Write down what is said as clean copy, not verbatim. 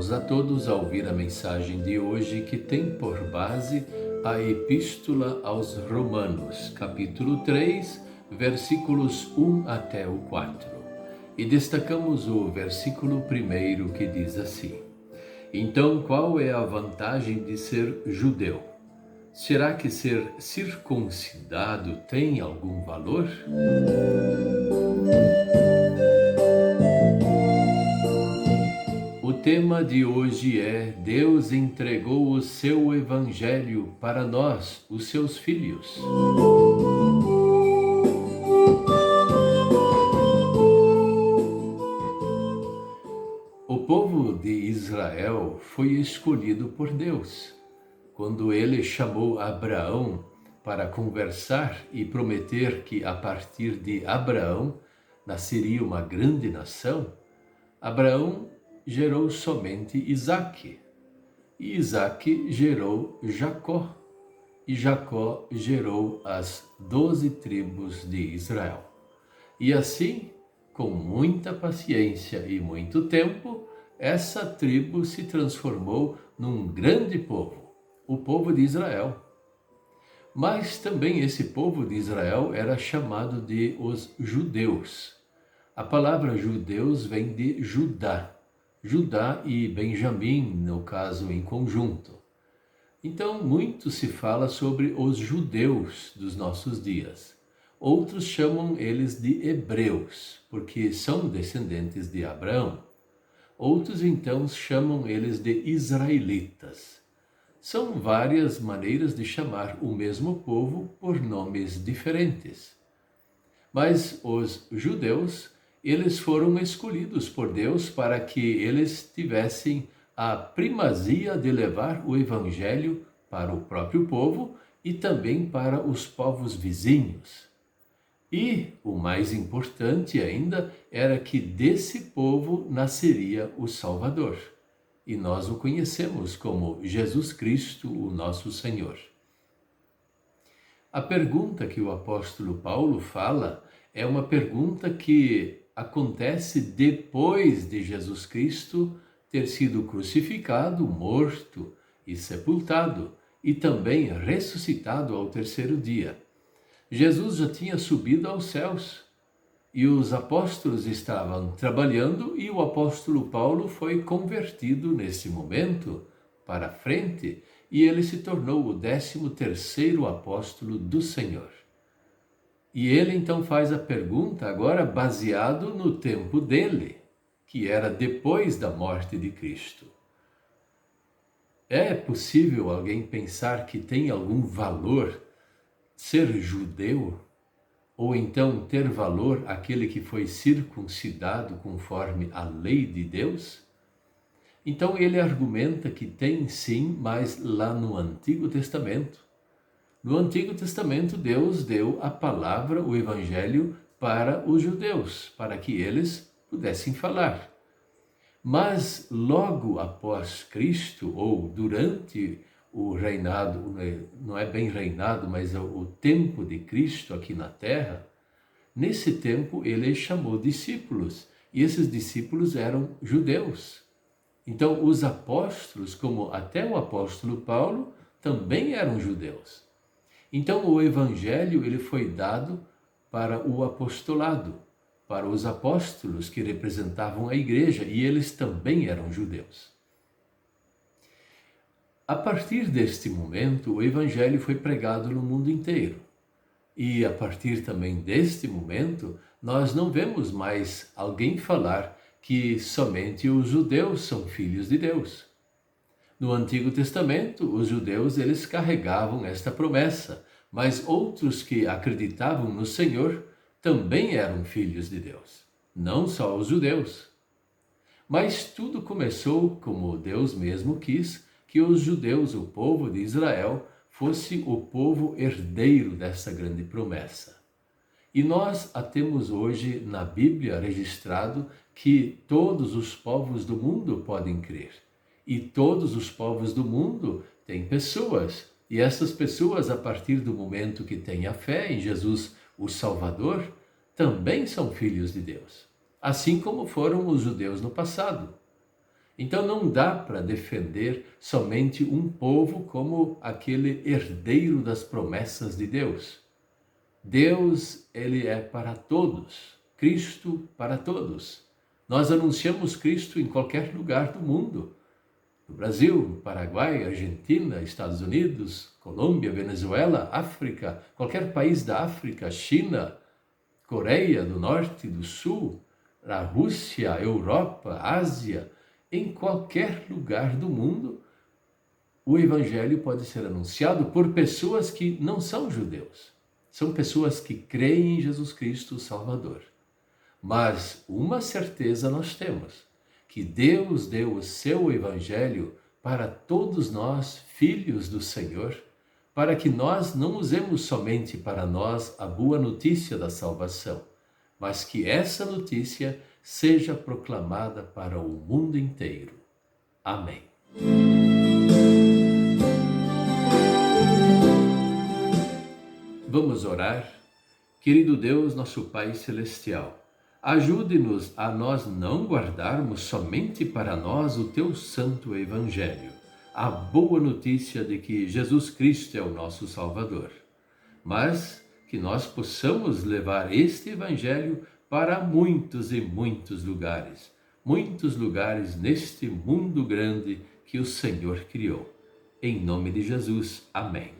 Convidamos a todos a ouvir a mensagem de hoje que tem por base a Epístola aos Romanos, capítulo 3, versículos 1 até o 4. E destacamos o versículo 1 que diz assim: Então, qual é a vantagem de ser judeu? Será que ser circuncidado tem algum valor? O tema de hoje é: Deus entregou o seu Evangelho para nós, os seus filhos. O povo de Israel foi escolhido por Deus. Quando ele chamou Abraão para conversar e prometer que a partir de Abraão nasceria uma grande nação, Abraão gerou somente Isaque, e Isaque gerou Jacó, e Jacó gerou as 12 tribos de Israel. E assim, com muita paciência e muito tempo, essa tribo se transformou num grande povo, o povo de Israel. Mas também esse povo de Israel era chamado de os judeus. A palavra judeus vem de Judá, Judá e Benjamim, no caso, em conjunto. Então, muito se fala sobre os judeus dos nossos dias. Outros chamam eles de hebreus, porque são descendentes de Abraão. Outros, então, chamam eles de israelitas. São várias maneiras de chamar o mesmo povo por nomes diferentes. Mas os judeus, eles foram escolhidos por Deus para que eles tivessem a primazia de levar o Evangelho para o próprio povo e também para os povos vizinhos. E o mais importante ainda era que desse povo nasceria o Salvador. E nós o conhecemos como Jesus Cristo, o nosso Senhor. A pergunta que o apóstolo Paulo fala é uma pergunta que acontece depois de Jesus Cristo ter sido crucificado, morto e sepultado, e também ressuscitado ao terceiro dia. Jesus já tinha subido aos céus, e os apóstolos estavam trabalhando, e o apóstolo Paulo foi convertido nesse momento para frente, e ele se tornou o 13º apóstolo do Senhor. E ele então faz a pergunta agora baseado no tempo dele, que era depois da morte de Cristo. É possível alguém pensar que tem algum valor ser judeu? Ou então ter valor aquele que foi circuncidado conforme a lei de Deus? Então ele argumenta que tem sim, mas lá no Antigo Testamento. No Antigo Testamento, Deus deu a palavra, o Evangelho, para os judeus, para que eles pudessem falar. Mas logo após Cristo, ou durante o reinado, não é bem reinado, mas o tempo de Cristo aqui na terra, nesse tempo ele chamou discípulos, e esses discípulos eram judeus. Então os apóstolos, como até o apóstolo Paulo, também eram judeus. Então o Evangelho ele foi dado para o apostolado, para os apóstolos que representavam a igreja, e eles também eram judeus. A partir deste momento, o Evangelho foi pregado no mundo inteiro. E a partir também deste momento, nós não vemos mais alguém falar que somente os judeus são filhos de Deus. No Antigo Testamento, os judeus eles carregavam esta promessa, mas outros que acreditavam no Senhor também eram filhos de Deus, não só os judeus. Mas tudo começou como Deus mesmo quis, que os judeus, o povo de Israel, fosse o povo herdeiro dessa grande promessa. E nós a temos hoje na Bíblia registrado que todos os povos do mundo podem crer. E todos os povos do mundo têm pessoas. E essas pessoas, a partir do momento que têm a fé em Jesus, o Salvador, também são filhos de Deus. Assim como foram os judeus no passado. Então não dá para defender somente um povo como aquele herdeiro das promessas de Deus. Deus, ele é para todos, Cristo para todos. Nós anunciamos Cristo em qualquer lugar do mundo. No Brasil, Paraguai, Argentina, Estados Unidos, Colômbia, Venezuela, África, qualquer país da África, China, Coreia do Norte e do Sul, a Rússia, Europa, Ásia, em qualquer lugar do mundo, o Evangelho pode ser anunciado por pessoas que não são judeus. São pessoas que creem em Jesus Cristo, o Salvador. Mas uma certeza nós temos, que Deus deu o seu Evangelho para todos nós, filhos do Senhor, para que nós não usemos somente para nós a boa notícia da salvação, mas que essa notícia seja proclamada para o mundo inteiro. Amém. Vamos orar. Querido Deus, nosso Pai Celestial, ajude-nos a nós não guardarmos somente para nós o Teu santo Evangelho, a boa notícia de que Jesus Cristo é o nosso Salvador, mas que nós possamos levar este Evangelho para muitos e muitos lugares neste mundo grande que o Senhor criou. Em nome de Jesus, amém.